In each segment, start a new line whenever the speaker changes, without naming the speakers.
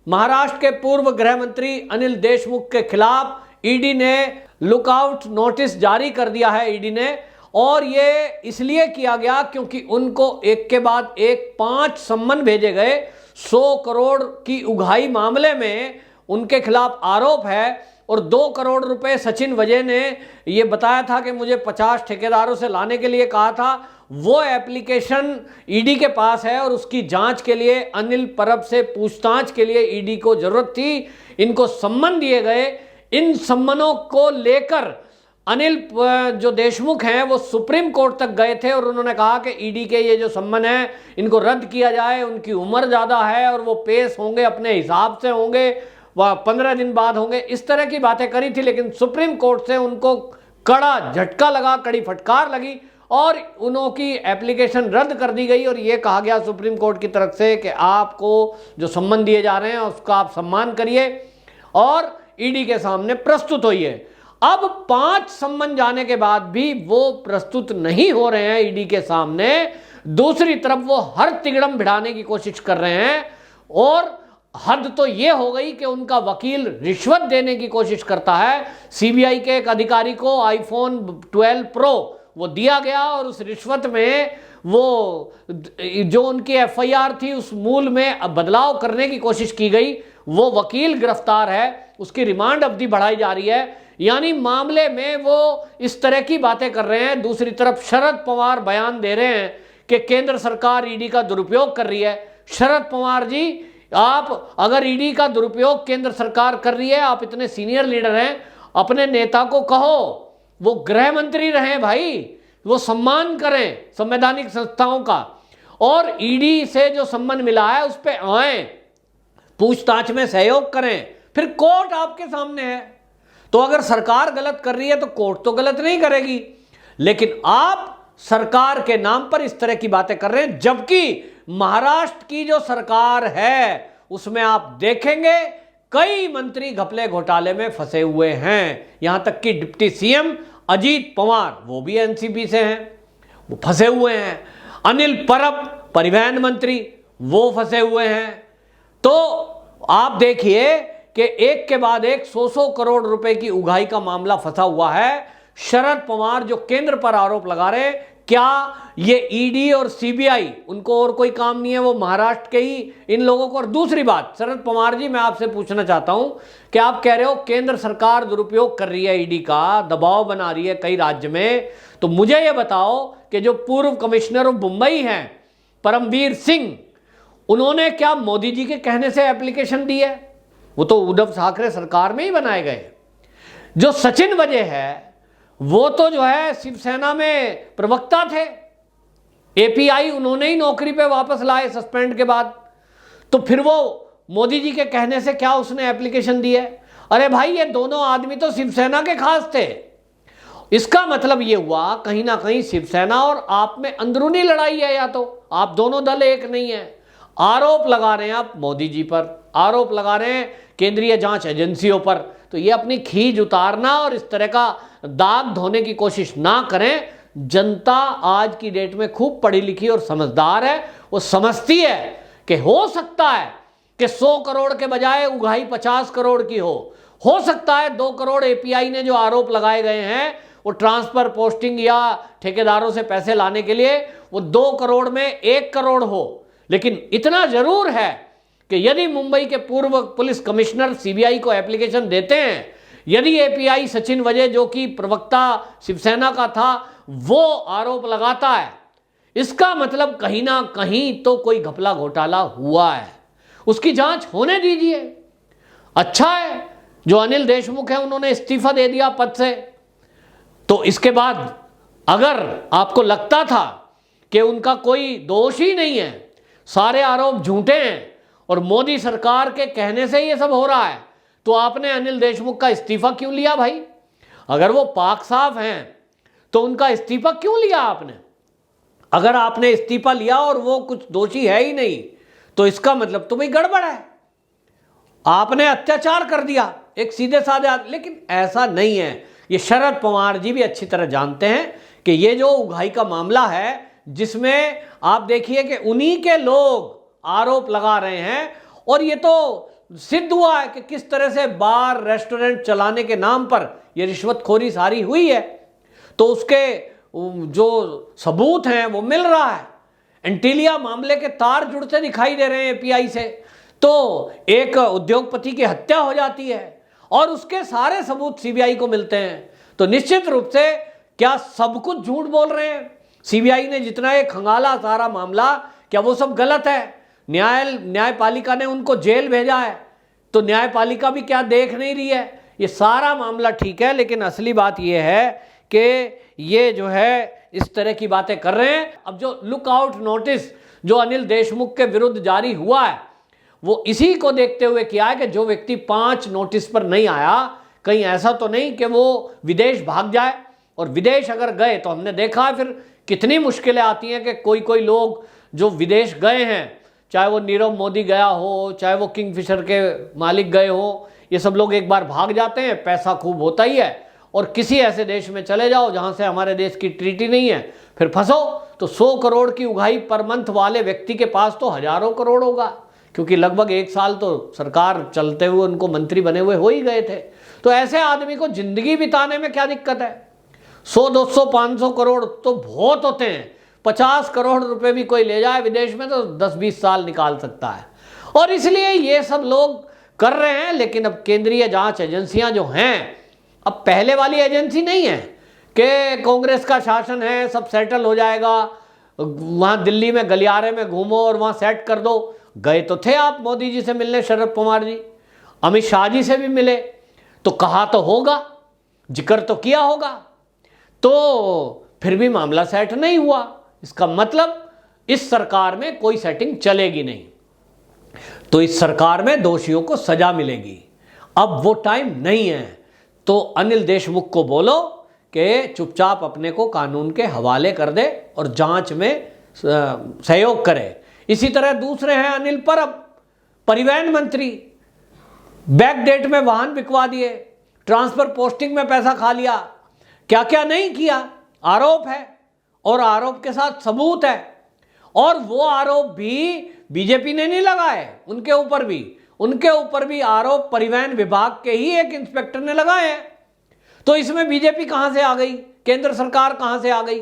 महाराष्ट्र के पूर्व गृह मंत्री अनिल देशमुख के खिलाफ ईडी ने लुकआउट नोटिस जारी कर दिया है ईडी ने, और ये इसलिए किया गया क्योंकि उनको एक के बाद एक 5 सम्मन भेजे गए। 100 करोड़ की उगाही मामले में उनके खिलाफ आरोप है, और 2 करोड़ रुपए सचिन वजय ने ये बताया था कि मुझे 50 ठेकेदारों से लाने के लिए कहा था। वो एप्लीकेशन ईडी के पास है और उसकी जांच के लिए अनिल परब से पूछताछ के लिए ईडी को जरूरत थी। इनको सम्मन दिए गए। इन सम्मनों को लेकर अनिल जो देशमुख हैं वो सुप्रीम कोर्ट तक गए थे, और उन्होंने कहा कि ईडी के ये जो सम्मन है इनको रद्द किया जाए। उनकी उम्र ज़्यादा है और वो पेश होंगे, अपने हिसाब से होंगे, वह 15 दिन बाद होंगे, इस तरह की बातें करी थी। लेकिन सुप्रीम कोर्ट से उनको कड़ा झटका लगा, कड़ी फटकार लगी और उनकी एप्लीकेशन रद्द कर दी गई। और ये कहा गया सुप्रीम कोर्ट की तरफ से कि आपको जो सम्मन दिए जा रहे हैं उसका आप सम्मान करिए और ईडी के सामने प्रस्तुत होइए। अब 5 सम्मन जाने के बाद भी वो प्रस्तुत नहीं हो रहे हैं ईडी के सामने। दूसरी तरफ वो हर तिगड़म भिड़ाने की कोशिश कर रहे हैं, और हद तो ये हो गई कि उनका वकील रिश्वत देने की कोशिश करता है। सीबीआई के एक अधिकारी को आईफोन 12 प्रो वो दिया गया, और उस रिश्वत में वो जो उनकी एफआईआर थी उस मूल में बदलाव करने की कोशिश की गई। वो वकील गिरफ्तार है, उसकी रिमांड अवधि बढ़ाई जा रही है। यानी मामले में वो इस तरह की बातें कर रहे हैं। दूसरी तरफ शरद पवार बयान दे रहे हैं कि केंद्र सरकार ईडी का दुरुपयोग कर रही है। शरद पवार जी, आप अगर ईडी का दुरुपयोग केंद्र सरकार कर रही है, आप इतने सीनियर लीडर हैं, अपने नेता को कहो वो गृह मंत्री रहे भाई, वो सम्मान करें संवैधानिक संस्थाओं का, और ईडी से जो सम्मान मिला है उस पर आए, पूछताछ में सहयोग करें। फिर कोर्ट आपके सामने है, तो अगर सरकार गलत कर रही है तो कोर्ट तो गलत नहीं करेगी। लेकिन आप सरकार के नाम पर इस तरह की बातें कर रहे हैं, जबकि महाराष्ट्र की जो सरकार है उसमें आप देखेंगे कई मंत्री घपले घोटाले में फंसे हुए हैं। यहां तक कि डिप्टी सीएम अजीत पवार, वो भी एनसीपी से हैं, वो फंसे हुए हैं। अनिल परब परिवहन मंत्री, वो फंसे हुए हैं। तो आप देखिए कि एक के बाद एक 100 करोड़ रुपए की उगाही का मामला फंसा हुआ है। शरद पवार जो केंद्र पर आरोप लगा रहे, क्या ये ईडी और सीबीआई, उनको और कोई काम नहीं है, वो महाराष्ट्र के ही इन लोगों को। और दूसरी बात, शरद पवार जी, मैं आपसे पूछना चाहता हूं कि आप कह रहे हो केंद्र सरकार दुरुपयोग कर रही है, ईडी का दबाव बना रही है कई राज्य में, तो मुझे ये बताओ कि जो पूर्व कमिश्नर ऑफ मुंबई हैं परमवीर सिंह, उन्होंने क्या मोदी जी के कहने से एप्लीकेशन दी है? वो तो उद्धव ठाकरे सरकार में ही बनाए गए। जो सचिन वजय है वो तो जो है शिवसेना में प्रवक्ता थे, एपीआई उन्होंने ही नौकरी पे वापस लाए सस्पेंड के बाद। तो फिर वो मोदी जी के कहने से क्या उसने एप्लीकेशन दी है? अरे भाई, ये दोनों आदमी तो शिवसेना के खास थे। इसका मतलब ये हुआ कहीं ना कहीं शिवसेना और आप में अंदरूनी लड़ाई है, या तो आप दोनों दल एक नहीं है। आरोप लगा रहे हैं आप मोदी जी पर, आरोप लगा रहे हैं केंद्रीय जांच एजेंसियों पर, तो ये अपनी खींच उतारना और इस तरह का दाग धोने की कोशिश ना करें। जनता आज की डेट में खूब पढ़ी लिखी और समझदार है। वो समझती है कि हो सकता है कि 100 करोड़ के बजाय उगाही 50 करोड़ की हो सकता है 2 करोड़ एपीआई ने जो आरोप लगाए गए हैं वो ट्रांसफर, पोस्टिंग या ठेकेदारों से पैसे लाने के लिए, वो 2 करोड़ में 1 करोड़ हो। लेकिन इतना जरूर है कि यदि मुंबई के पूर्व पुलिस कमिश्नर सीबीआई को एप्लीकेशन देते हैं, यदि एपीआई सचिन वजय जो कि प्रवक्ता शिवसेना का था वो आरोप लगाता है, इसका मतलब कहीं ना कहीं तो कोई घपला घोटाला हुआ है। उसकी जांच होने दीजिए। अच्छा है जो अनिल देशमुख है उन्होंने इस्तीफा दे दिया पद से, तो इसके बाद अगर आपको लगता था कि उनका कोई दोष ही नहीं है, सारे आरोप झूठे हैं और मोदी सरकार के कहने से ये सब हो रहा है, तो आपने अनिल देशमुख का इस्तीफा क्यों लिया भाई? अगर वो पाक साफ हैं तो उनका इस्तीफा क्यों लिया आपने? अगर आपने इस्तीफा लिया और वो कुछ दोषी है ही नहीं, तो इसका मतलब तो भाई गड़बड़ है, आपने अत्याचार कर दिया एक सीधे साधे आदमी। लेकिन ऐसा नहीं है। ये शरद पवार जी भी अच्छी तरह जानते हैं कि ये जो उगाही का मामला है, जिसमें आप देखिए कि उन्हीं के लोग आरोप लगा रहे हैं, और ये तो सिद्ध हुआ है कि किस तरह से बार रेस्टोरेंट चलाने के नाम पर यह रिश्वतखोरी सारी हुई है, तो उसके जो सबूत हैं वो मिल रहा है। एंटीलिया मामले के तार जुड़ते दिखाई दे रहे हैं एपीआई से। तो एक उद्योगपति की हत्या हो जाती है और उसके सारे सबूत सीबीआई को मिलते हैं। तो निश्चित रूप से क्या सब कुछ झूठ बोल रहे हैं? सीबीआई ने जितना ये खंगाला सारा मामला, क्या वो सब गलत है? न्यायपालिका ने उनको जेल भेजा है, तो न्यायपालिका भी क्या देख नहीं रही है? ये सारा मामला ठीक है, लेकिन असली बात ये है कि ये जो है इस तरह की बातें कर रहे हैं। अब जो लुकआउट नोटिस जो अनिल देशमुख के विरुद्ध जारी हुआ है, वो इसी को देखते हुए किया है कि जो व्यक्ति 5 नोटिस पर नहीं आया, कहीं ऐसा तो नहीं कि वो विदेश भाग जाए। और विदेश अगर गए तो हमने देखा है फिर कितनी मुश्किलें आती हैं कि कोई लोग जो विदेश गए हैं, चाहे वो नीरव मोदी गया हो, चाहे वो किंगफिशर के मालिक गए हो, ये सब लोग एक बार भाग जाते हैं, पैसा खूब होता ही है, और किसी ऐसे देश में चले जाओ जहां से हमारे देश की ट्रीटी नहीं है, फिर फंसो। तो 100 करोड़ की उगाही पर मंथ वाले व्यक्ति के पास तो हजारों करोड़ होगा, क्योंकि लगभग 1 साल तो सरकार चलते हुए उनको मंत्री बने हुए हो ही गए थे। तो ऐसे आदमी को जिंदगी बिताने में क्या दिक्कत है? 100, 200, 500 करोड़ तो बहुत होते हैं। 50 करोड़ रुपए भी कोई ले जाए विदेश में तो 10-20 साल निकाल सकता है। और इसलिए ये सब लोग कर रहे हैं। लेकिन अब केंद्रीय जांच एजेंसियां जो हैं, अब पहले वाली एजेंसी नहीं है कि कांग्रेस का शासन है, सब सेटल हो जाएगा, वहां दिल्ली में गलियारे में घूमो और वहां सेट कर दो। गए तो थे आप मोदी जी से मिलने, शरद पवार जी, अमित शाह जी से भी मिले, तो कहा तो होगा, जिक्र तो किया होगा, तो फिर भी मामला सेट नहीं हुआ। इसका मतलब इस सरकार में कोई सेटिंग चलेगी नहीं, तो इस सरकार में दोषियों को सजा मिलेगी। अब वो टाइम नहीं है। तो अनिल देशमुख को बोलो कि चुपचाप अपने को कानून के हवाले कर दे और जांच में सहयोग करे। इसी तरह दूसरे हैं अनिल परब, परिवहन मंत्री, बैक डेट में वाहन बिकवा दिए, ट्रांसफर पोस्टिंग में पैसा खा लिया, क्या क्या नहीं किया, आरोप है और आरोप के साथ सबूत है। और वो आरोप भी बीजेपी ने नहीं लगाए, उनके ऊपर भी आरोप परिवहन विभाग के ही एक इंस्पेक्टर ने लगाए हैं। तो इसमें बीजेपी कहां से आ गई? केंद्र सरकार कहां से आ गई?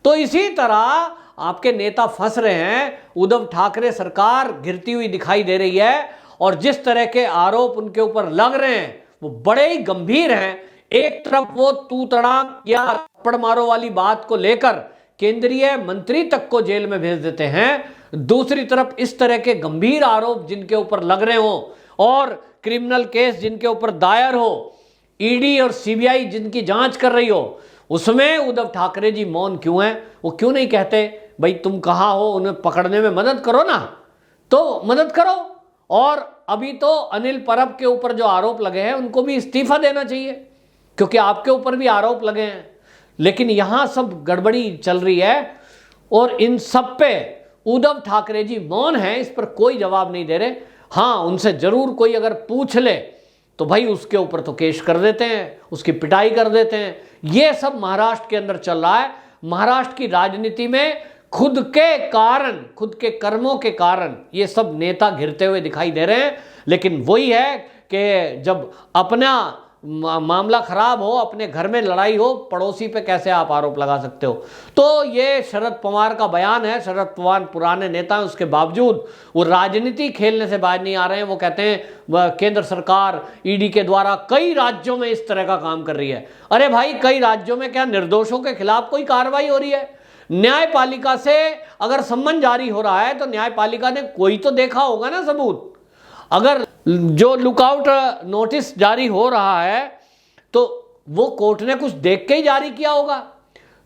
तो इसी तरह आपके नेता फंस रहे हैं। उद्धव ठाकरे सरकार गिरती हुई दिखाई दे रही है और जिस तरह के आरोप उनके ऊपर लग रहे हैं वो बड़े ही गंभीर हैं। एक तरफ वो तू तड़ाक या थप्पड़ मारो वाली बात को लेकर केंद्रीय मंत्री तक को जेल में भेज देते हैं, दूसरी तरफ इस तरह के गंभीर आरोप जिनके ऊपर लग रहे हो और क्रिमिनल केस जिनके ऊपर दायर हो, ईडी और सीबीआई जिनकी जांच कर रही हो, उसमें उद्धव ठाकरे जी मौन क्यों हैं? वो क्यों नहीं कहते भाई तुम कहाँ हो, उन्हें पकड़ने में मदद करो ना, तो मदद करो। और अभी तो अनिल परब के ऊपर जो आरोप लगे हैं उनको भी इस्तीफा देना चाहिए, क्योंकि आपके ऊपर भी आरोप लगे हैं। लेकिन यहां सब गड़बड़ी चल रही है और इन सब पे उद्धव ठाकरे जी मौन हैं, इस पर कोई जवाब नहीं दे रहे। हाँ, उनसे जरूर कोई अगर पूछ ले तो भाई उसके ऊपर तो केस कर देते हैं, उसकी पिटाई कर देते हैं। ये सब महाराष्ट्र के अंदर चल रहा है। महाराष्ट्र की राजनीति में खुद के कर्मों के कारण ये सब नेता घिरते हुए दिखाई दे रहे हैं। लेकिन वही है कि जब अपना मामला खराब हो, अपने घर में लड़ाई हो, पड़ोसी पे कैसे आप आरोप लगा सकते हो? तो ये शरद पवार का बयान है। शरद पवार पुराने नेता हैं, उसके बावजूद वो राजनीति खेलने से बाहर नहीं आ रहे हैं। वो कहते हैं केंद्र सरकार ईडी के द्वारा कई राज्यों में इस तरह का काम कर रही है। अरे भाई, कई राज्यों में क्या निर्दोषों के खिलाफ कोई कार्रवाई हो रही है? न्यायपालिका से अगर सम्मन जारी हो रहा है तो न्यायपालिका ने कोई तो देखा होगा ना सबूत। अगर जो लुकआउट नोटिस जारी हो रहा है तो वो कोर्ट ने कुछ देख के ही जारी किया होगा।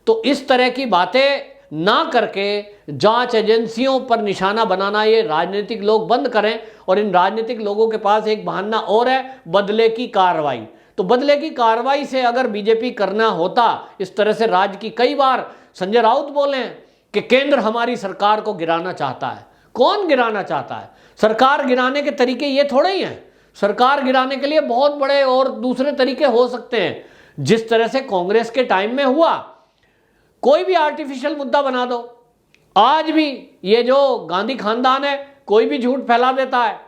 तो इस तरह की बातें ना करके जांच एजेंसियों पर निशाना बनाना ये राजनीतिक लोग बंद करें। और इन राजनीतिक लोगों के पास एक बहाना और है, बदले की कार्रवाई। तो बदले की कार्रवाई से अगर बीजेपी करना होता, इस तरह से राज्य की, कई बार संजय राउत बोले हैं कि केंद्र हमारी सरकार को गिराना चाहता है। कौन गिराना चाहता है? सरकार गिराने के तरीके ये थोड़े ही हैं। सरकार गिराने के लिए बहुत बड़े और दूसरे तरीके हो सकते हैं। जिस तरह से कांग्रेस के टाइम में हुआ, कोई भी आर्टिफिशियल मुद्दा बना दो। आज भी ये जो गांधी खानदान है, कोई भी झूठ फैला देता है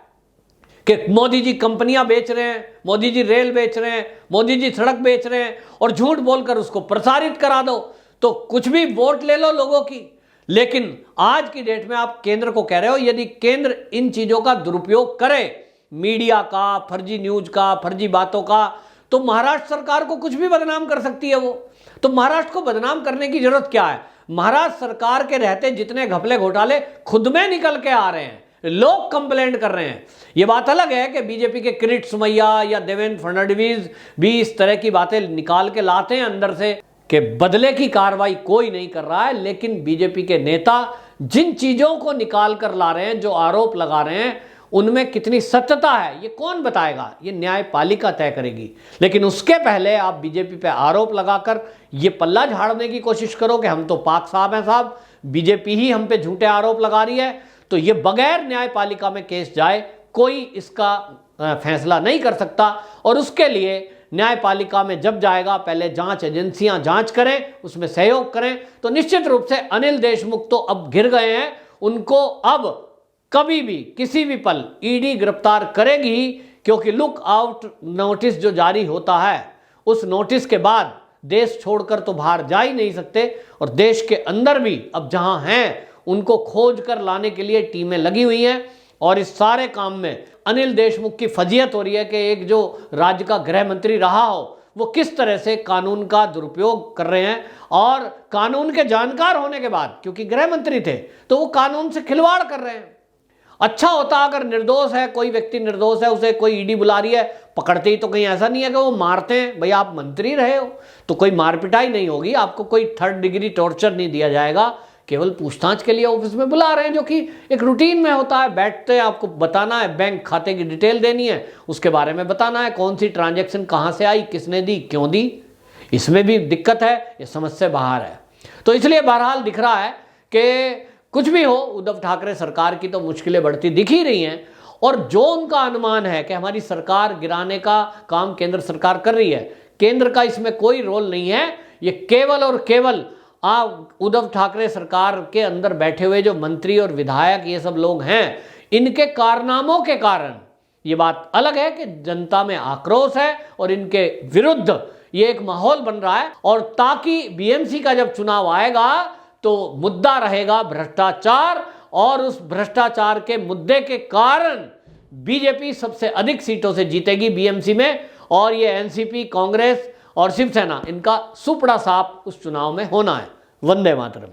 कि मोदी जी कंपनियां बेच रहे हैं, मोदी जी रेल बेच रहे हैं, मोदी जी सड़क बेच रहे हैं, और झूठ बोलकर उसको प्रसारित करा दो तो कुछ भी वोट ले लो लोगों की। लेकिन आज की डेट में आप केंद्र को कह रहे हो यदि केंद्र इन चीजों का दुरुपयोग करे, मीडिया का, फर्जी न्यूज का, फर्जी बातों का, तो महाराष्ट्र सरकार को कुछ भी बदनाम कर सकती है वो। तो महाराष्ट्र को बदनाम करने की जरूरत क्या है? महाराष्ट्र सरकार के रहते जितने घपले घोटाले खुद में निकल के आ रहे हैं, लोग कंप्लेंट कर रहे हैं। यह बात अलग है कि बीजेपी के किरीट सोमैया या देवेंद्र फडणवीस भी इस तरह की बातें निकाल के लाते हैं अंदर से कि बदले की कार्रवाई कोई नहीं कर रहा है, लेकिन बीजेपी के नेता जिन चीजों को निकाल कर ला रहे हैं, जो आरोप लगा रहे हैं, उनमें कितनी सत्यता है ये कौन बताएगा? ये न्यायपालिका तय करेगी। लेकिन उसके पहले आप बीजेपी पे आरोप लगाकर ये पल्ला झाड़ने की कोशिश करो कि हम तो पाक साहब हैं साहब, बीजेपी ही हम पे झूठे आरोप लगा रही है, तो ये बगैर न्यायपालिका में केस जाए कोई इसका फैसला नहीं कर सकता। और उसके लिए न्यायपालिका में जब जाएगा पहले जांच एजेंसियां जांच करें, उसमें सहयोग करें। तो निश्चित रूप से अनिल देशमुख तो अब घिर गए हैं, उनको अब कभी भी किसी भी पल ईडी गिरफ्तार करेगी, क्योंकि लुक आउट नोटिस जो जारी होता है उस नोटिस के बाद देश छोड़कर तो बाहर जा ही नहीं सकते, और देश के अंदर भी अब जहां हैं उनको खोज कर लाने के लिए टीमें लगी हुई हैं। और इस सारे काम में अनिल देशमुख की फजीहत हो रही है कि एक जो राज्य का गृह मंत्री रहा हो वो किस तरह से कानून का दुरुपयोग कर रहे हैं, और कानून के जानकार होने के बाद, क्योंकि गृह मंत्री थे, तो वो कानून से खिलवाड़ कर रहे हैं। अच्छा होता अगर निर्दोष है, कोई व्यक्ति निर्दोष है, उसे कोई ईडी बुला रही है, पकड़ते ही तो कहीं ऐसा नहीं है कि वो मारते हैं। भाई आप मंत्री रहे हो तो कोई मारपिटाई नहीं होगी, आपको कोई 3rd डिग्री टॉर्चर नहीं दिया जाएगा, केवल पूछताछ के लिए ऑफिस में बुला रहे हैं, जो कि एक रूटीन में होता है। बैठते हैं, आपको बताना है, बैंक खाते की डिटेल देनी है, उसके बारे में बताना है, कौन सी ट्रांजैक्शन कहाँ से आई, किसने दी, क्यों दी। इसमें भी दिक्कत है, ये समझ से बाहर है। तो इसलिए बहरहाल दिख रहा है कि कुछ भी हो, उद्धव ठाकरे सरकार की तो मुश्किलें बढ़ती दिख ही रही हैं। और जो उनका अनुमान है कि हमारी सरकार गिराने का काम केंद्र सरकार कर रही है, केंद्र का इसमें कोई रोल नहीं है। ये केवल और केवल उद्धव ठाकरे सरकार के अंदर बैठे हुए जो मंत्री और विधायक ये सब लोग हैं, इनके कारनामों के कारण। ये बात अलग है कि जनता में आक्रोश है और इनके विरुद्ध ये एक माहौल बन रहा है, और ताकि बीएमसी का जब चुनाव आएगा तो मुद्दा रहेगा भ्रष्टाचार, और उस भ्रष्टाचार के मुद्दे के कारण बीजेपी सबसे अधिक सीटों से जीतेगी बीएमसी में, और ये एनसीपी, कांग्रेस और शिवसेना, इनका सुपड़ा साफ उस चुनाव में होना है। वंदे मातरम।